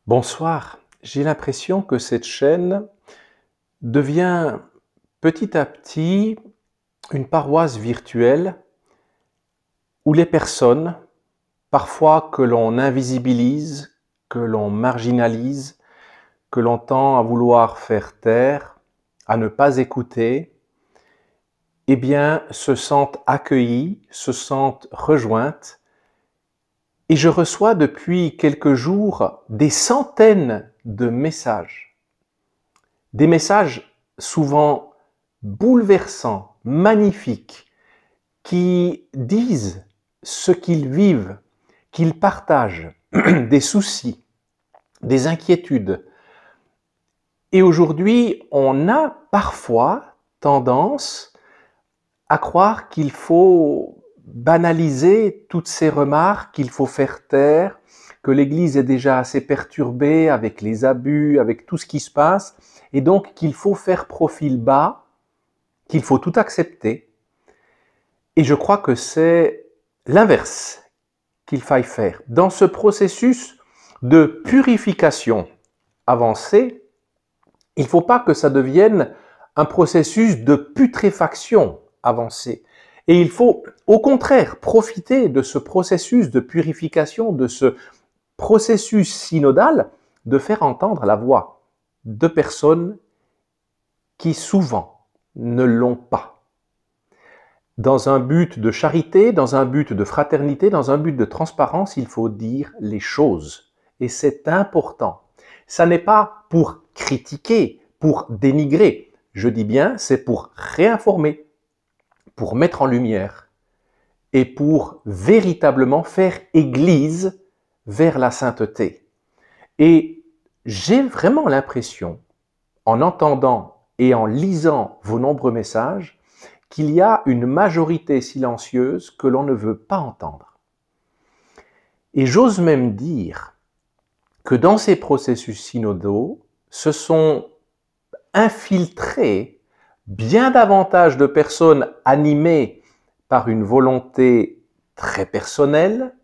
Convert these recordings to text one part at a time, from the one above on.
Bonsoir, j'ai l'impression que cette chaîne devient petit à petit une paroisse virtuelle où les personnes, parfois que l'on invisibilise, que l'on marginalise, que l'on tend à vouloir faire taire, à ne pas écouter, eh bien, se sentent accueillies, se sentent rejointes. Et je reçois depuis quelques jours des centaines de messages. Des messages souvent bouleversants, magnifiques, qui disent ce qu'ils vivent, qu'ils partagent, des soucis, des inquiétudes. Et aujourd'hui, on a parfois tendance à croire qu'il faut banaliser toutes ces remarques, qu'il faut faire taire, que l'Église est déjà assez perturbée avec les abus, avec tout ce qui se passe, et donc qu'il faut faire profil bas, qu'il faut tout accepter. Et je crois que c'est l'inverse qu'il faille faire. Dans ce processus de purification avancée, il ne faut pas que ça devienne un processus de putréfaction avancée. Et il faut au contraire profiter de ce processus de purification, de ce processus synodal, de faire entendre la voix de personnes qui souvent ne l'ont pas. Dans un but de charité, dans un but de fraternité, dans un but de transparence, il faut dire les choses. Et c'est important. Ça n'est pas pour critiquer, pour dénigrer. Je dis bien, c'est pour réinformer, pour mettre en lumière et pour véritablement faire Église vers la sainteté. Et j'ai vraiment l'impression, en entendant et en lisant vos nombreux messages, qu'il y a une majorité silencieuse que l'on ne veut pas entendre. Et j'ose même dire que dans ces processus synodaux, se sont infiltrés bien davantage de personnes animées par une volonté très personnelle,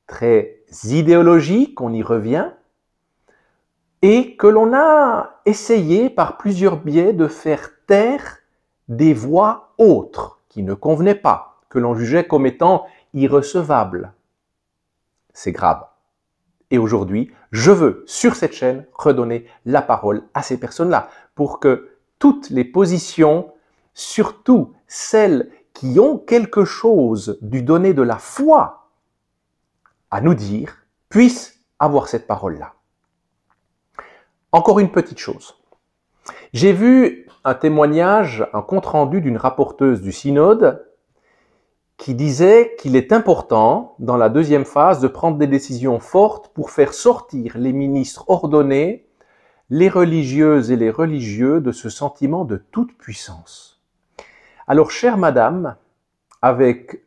très idéologique, on y revient, et que l'on a essayé par plusieurs biais de faire taire des voix autres qui ne convenaient pas, que l'on jugeait comme étant irrecevables. C'est grave. Et aujourd'hui, je veux, sur cette chaîne, redonner la parole à ces personnes-là, pour que toutes les positions, surtout celles qui ont quelque chose du donné de la foi à nous dire, puissent avoir cette parole-là. Encore une petite chose. J'ai vu un témoignage, un compte-rendu d'une rapporteuse du synode qui disait qu'il est important, dans la deuxième phase, de prendre des décisions fortes pour faire sortir les ministres ordonnés, les religieuses et les religieux de ce sentiment de toute puissance. Alors, chère madame, avec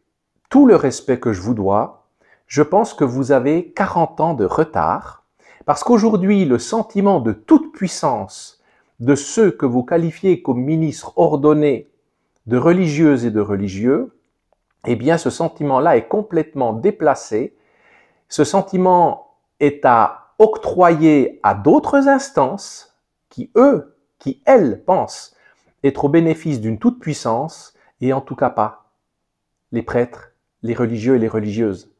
tout le respect que je vous dois, je pense que vous avez 40 ans de retard, parce qu'aujourd'hui, le sentiment de toute puissance de ceux que vous qualifiez comme ministres ordonnés de religieuses et de religieux, eh bien, ce sentiment-là est complètement déplacé. Ce sentiment est à octroyer à d'autres instances qui, elles, pensent être au bénéfice d'une toute-puissance et en tout cas pas les prêtres, les religieux et les religieuses.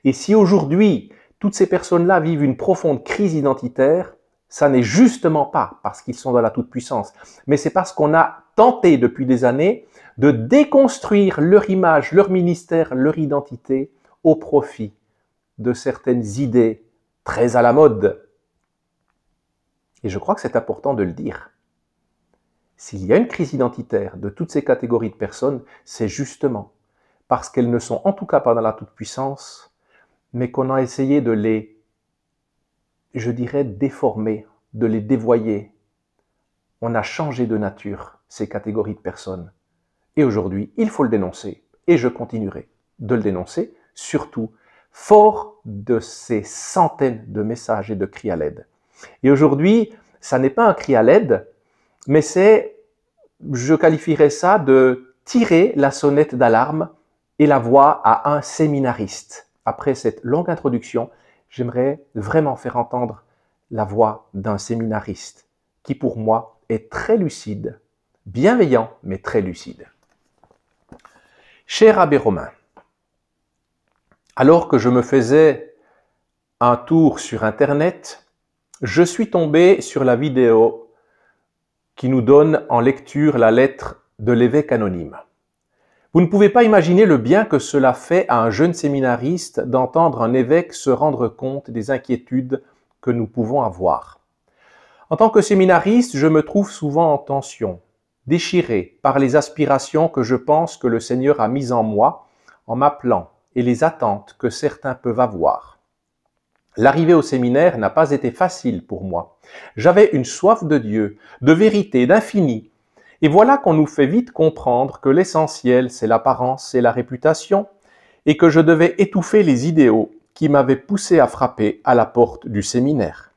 Et si aujourd'hui, toutes ces personnes-là vivent une profonde crise identitaire, ça n'est justement pas parce qu'ils sont dans la toute-puissance, mais c'est parce qu'on a tenté depuis des années de déconstruire leur image, leur ministère, leur identité au profit de certaines idées très à la mode. Et je crois que c'est important de le dire. S'il y a une crise identitaire de toutes ces catégories de personnes, c'est justement parce qu'elles ne sont en tout cas pas dans la toute-puissance, mais qu'on a essayé de les, je dirais, déformer, de les dévoyer. On a changé de nature ces catégories de personnes. Et aujourd'hui, il faut le dénoncer. Et je continuerai de le dénoncer, surtout fort de ces centaines de messages et de cris à l'aide. Et aujourd'hui, ça n'est pas un cri à l'aide, mais je qualifierais ça de tirer la sonnette d'alarme et la voix à un séminariste. Après cette longue introduction, j'aimerais vraiment faire entendre la voix d'un séminariste qui pour moi est très lucide, bienveillant mais très lucide. Cher abbé Romain, alors que je me faisais un tour sur Internet, je suis tombé sur la vidéo qui nous donne en lecture la lettre de l'évêque anonyme. Vous ne pouvez pas imaginer le bien que cela fait à un jeune séminariste d'entendre un évêque se rendre compte des inquiétudes que nous pouvons avoir. En tant que séminariste, je me trouve souvent en tension, déchiré par les aspirations que je pense que le Seigneur a mises en moi en m'appelant et les attentes que certains peuvent avoir. L'arrivée au séminaire n'a pas été facile pour moi. J'avais une soif de Dieu, de vérité, d'infini. Et voilà qu'on nous fait vite comprendre que l'essentiel, c'est l'apparence et la réputation, et que je devais étouffer les idéaux qui m'avaient poussé à frapper à la porte du séminaire.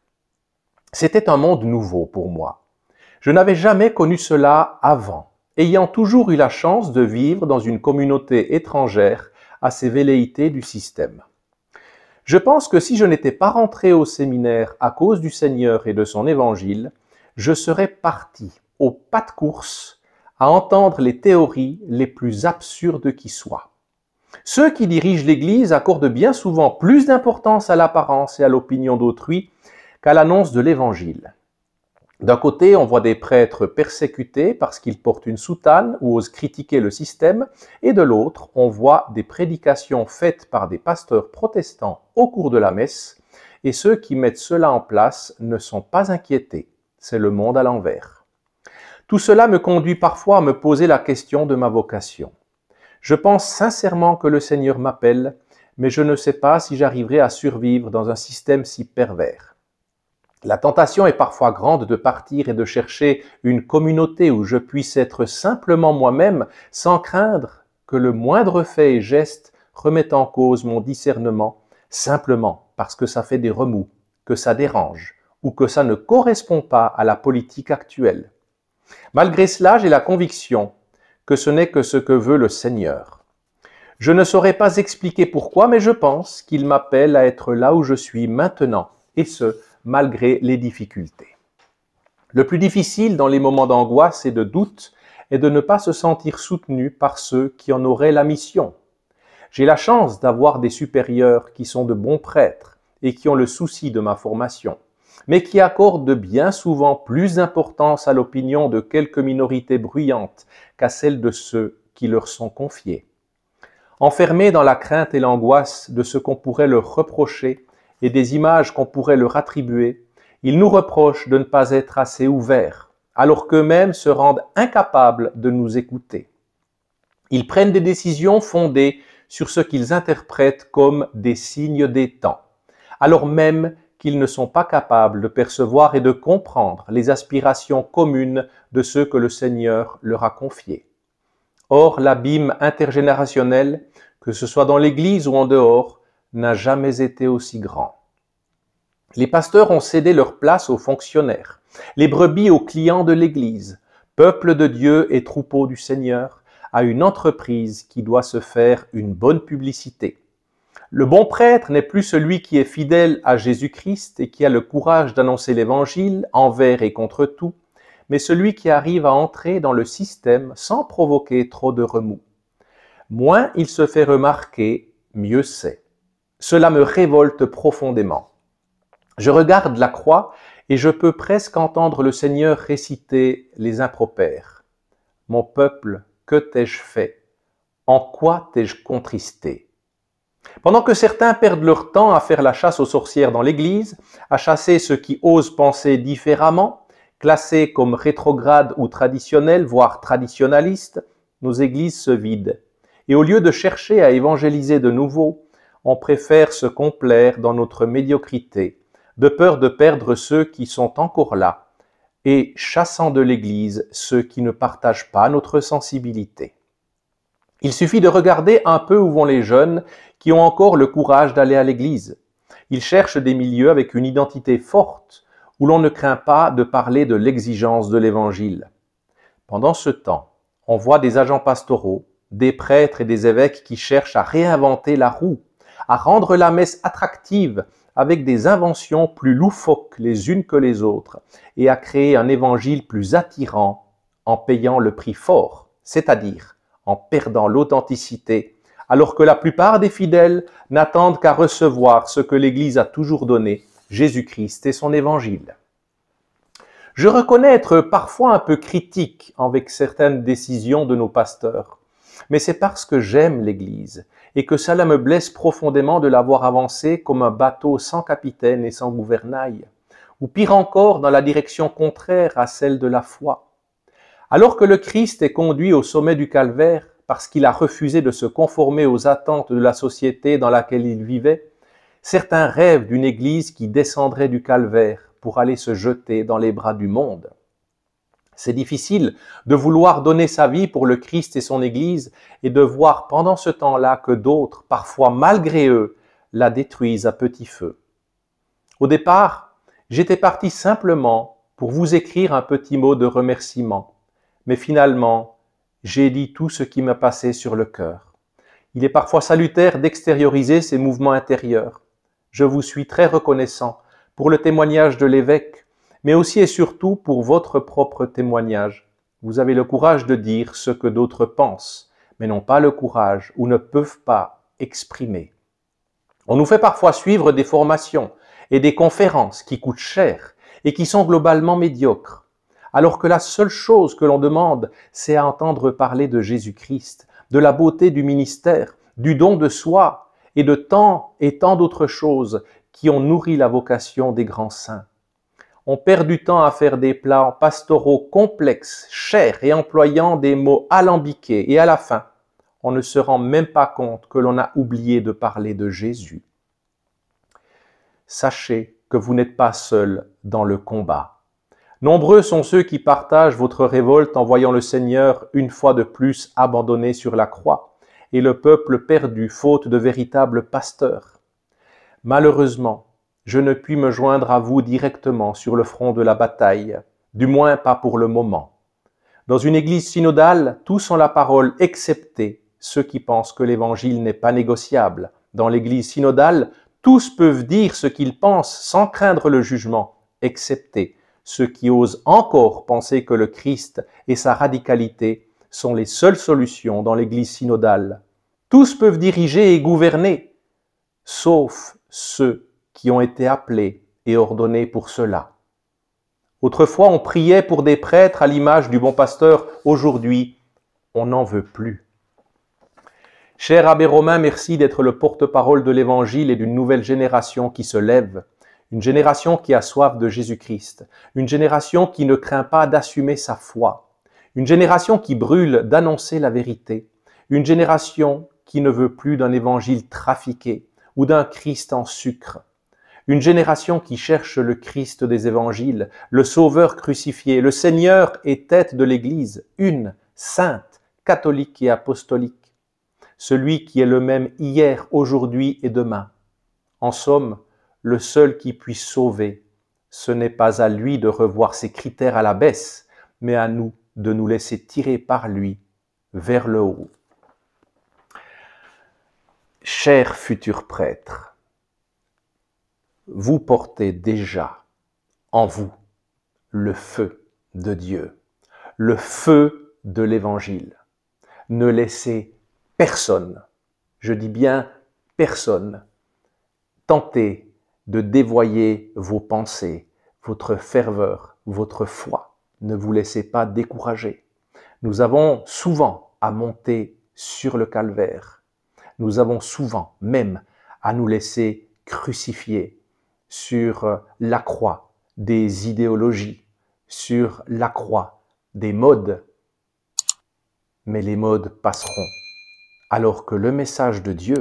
C'était un monde nouveau pour moi. Je n'avais jamais connu cela avant, ayant toujours eu la chance de vivre dans une communauté étrangère à ces velléités du système. Je pense que si je n'étais pas rentré au séminaire à cause du Seigneur et de son évangile, je serais parti au pas de course à entendre les théories les plus absurdes qui soient. Ceux qui dirigent l'Église accordent bien souvent plus d'importance à l'apparence et à l'opinion d'autrui qu'à l'annonce de l'Évangile. D'un côté, on voit des prêtres persécutés parce qu'ils portent une soutane ou osent critiquer le système, et de l'autre, on voit des prédications faites par des pasteurs protestants au cours de la messe, et ceux qui mettent cela en place ne sont pas inquiétés. C'est le monde à l'envers. Tout cela me conduit parfois à me poser la question de ma vocation. Je pense sincèrement que le Seigneur m'appelle, mais je ne sais pas si j'arriverai à survivre dans un système si pervers. La tentation est parfois grande de partir et de chercher une communauté où je puisse être simplement moi-même sans craindre que le moindre fait et geste remette en cause mon discernement simplement parce que ça fait des remous, que ça dérange ou que ça ne correspond pas à la politique actuelle. Malgré cela, j'ai la conviction que ce n'est que ce que veut le Seigneur. Je ne saurais pas expliquer pourquoi, mais je pense qu'il m'appelle à être là où je suis maintenant, et ce, malgré les difficultés. Le plus difficile dans les moments d'angoisse et de doute est de ne pas se sentir soutenu par ceux qui en auraient la mission. J'ai la chance d'avoir des supérieurs qui sont de bons prêtres et qui ont le souci de ma formation, mais qui accordent bien souvent plus d'importance à l'opinion de quelques minorités bruyantes qu'à celle de ceux qui leur sont confiés. Enfermés dans la crainte et l'angoisse de ce qu'on pourrait leur reprocher, et des images qu'on pourrait leur attribuer, ils nous reprochent de ne pas être assez ouverts, alors qu'eux-mêmes se rendent incapables de nous écouter. Ils prennent des décisions fondées sur ce qu'ils interprètent comme des signes des temps, alors même qu'ils ne sont pas capables de percevoir et de comprendre les aspirations communes de ceux que le Seigneur leur a confiés. Or, l'abîme intergénérationnel, que ce soit dans l'Église ou en dehors, n'a jamais été aussi grand. Les pasteurs ont cédé leur place aux fonctionnaires, les brebis aux clients de l'Église, peuple de Dieu et troupeau du Seigneur, à une entreprise qui doit se faire une bonne publicité. Le bon prêtre n'est plus celui qui est fidèle à Jésus-Christ et qui a le courage d'annoncer l'Évangile envers et contre tout, mais celui qui arrive à entrer dans le système sans provoquer trop de remous. Moins il se fait remarquer, mieux c'est. Cela me révolte profondément. Je regarde la croix et je peux presque entendre le Seigneur réciter les impropères. Mon peuple, que t'ai-je fait? En quoi t'ai-je contristé? Pendant que certains perdent leur temps à faire la chasse aux sorcières dans l'Église, à chasser ceux qui osent penser différemment, classés comme rétrogrades ou traditionnels, voire traditionalistes, nos églises se vident. Et au lieu de chercher à évangéliser de nouveau, on préfère se complaire dans notre médiocrité, de peur de perdre ceux qui sont encore là, et chassant de l'Église ceux qui ne partagent pas notre sensibilité. Il suffit de regarder un peu où vont les jeunes qui ont encore le courage d'aller à l'Église. Ils cherchent des milieux avec une identité forte, où l'on ne craint pas de parler de l'exigence de l'Évangile. Pendant ce temps, on voit des agents pastoraux, des prêtres et des évêques qui cherchent à réinventer la roue, à rendre la messe attractive avec des inventions plus loufoques les unes que les autres, et à créer un évangile plus attirant en payant le prix fort, c'est-à-dire en perdant l'authenticité, alors que la plupart des fidèles n'attendent qu'à recevoir ce que l'Église a toujours donné, Jésus-Christ et son évangile. Je reconnais être parfois un peu critique avec certaines décisions de nos pasteurs, mais c'est parce que j'aime l'Église et que cela me blesse profondément de la voir avancer comme un bateau sans capitaine et sans gouvernail, ou pire encore dans la direction contraire à celle de la foi. Alors que le Christ est conduit au sommet du calvaire parce qu'il a refusé de se conformer aux attentes de la société dans laquelle il vivait, certains rêvent d'une Église qui descendrait du calvaire pour aller se jeter dans les bras du monde. C'est difficile de vouloir donner sa vie pour le Christ et son Église et de voir pendant ce temps-là que d'autres, parfois malgré eux, la détruisent à petit feu. Au départ, j'étais parti simplement pour vous écrire un petit mot de remerciement, mais finalement, j'ai dit tout ce qui me passait sur le cœur. Il est parfois salutaire d'extérioriser ces mouvements intérieurs. Je vous suis très reconnaissant pour le témoignage de l'évêque, mais aussi et surtout pour votre propre témoignage. Vous avez le courage de dire ce que d'autres pensent, mais n'ont pas le courage ou ne peuvent pas exprimer. On nous fait parfois suivre des formations et des conférences qui coûtent cher et qui sont globalement médiocres, alors que la seule chose que l'on demande, c'est à entendre parler de Jésus-Christ, de la beauté du ministère, du don de soi et de tant et tant d'autres choses qui ont nourri la vocation des grands saints. On perd du temps à faire des plans pastoraux complexes, chers et employant des mots alambiqués, et à la fin, on ne se rend même pas compte que l'on a oublié de parler de Jésus. Sachez que vous n'êtes pas seul dans le combat. Nombreux sont ceux qui partagent votre révolte en voyant le Seigneur une fois de plus abandonné sur la croix, et le peuple perdu faute de véritables pasteurs. Malheureusement, je ne puis me joindre à vous directement sur le front de la bataille, du moins pas pour le moment. Dans une église synodale, tous ont la parole excepté ceux qui pensent que l'évangile n'est pas négociable. Dans l'église synodale, tous peuvent dire ce qu'ils pensent sans craindre le jugement, excepté ceux qui osent encore penser que le Christ et sa radicalité sont les seules solutions dans l'église synodale. Tous peuvent diriger et gouverner, sauf ceux qui ont été appelés et ordonnés pour cela. Autrefois, on priait pour des prêtres à l'image du bon pasteur. Aujourd'hui, on n'en veut plus. Cher abbé Romain, merci d'être le porte-parole de l'Évangile et d'une nouvelle génération qui se lève, une génération qui a soif de Jésus-Christ, une génération qui ne craint pas d'assumer sa foi, une génération qui brûle d'annoncer la vérité, une génération qui ne veut plus d'un Évangile trafiqué ou d'un Christ en sucre, une génération qui cherche le Christ des évangiles, le Sauveur crucifié, le Seigneur et tête de l'Église, une, sainte, catholique et apostolique, celui qui est le même hier, aujourd'hui et demain. En somme, le seul qui puisse sauver, ce n'est pas à lui de revoir ses critères à la baisse, mais à nous de nous laisser tirer par lui vers le haut. Cher futur prêtre, vous portez déjà en vous le feu de Dieu, le feu de l'Évangile. Ne laissez personne, je dis bien personne, tenter de dévoyer vos pensées, votre ferveur, votre foi. Ne vous laissez pas décourager. Nous avons souvent à monter sur le calvaire. Nous avons souvent même à nous laisser crucifier sur la croix des idéologies, sur la croix des modes. Mais les modes passeront, alors que le message de Dieu,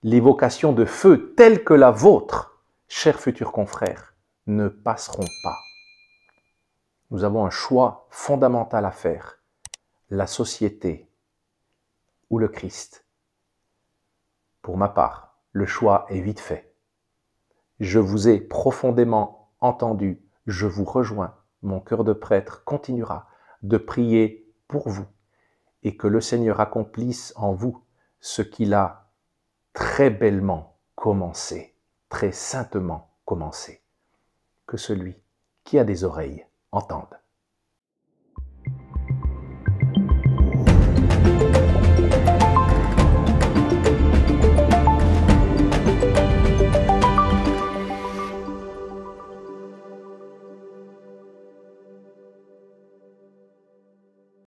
les vocations de feu telles que la vôtre, chers futurs confrères, ne passeront pas. Nous avons un choix fondamental à faire, la société ou le Christ. Pour ma part, le choix est vite fait. Je vous ai profondément entendu, je vous rejoins, mon cœur de prêtre continuera de prier pour vous et que le Seigneur accomplisse en vous ce qu'il a très bellement commencer, très saintement commencer. Que celui qui a des oreilles entende.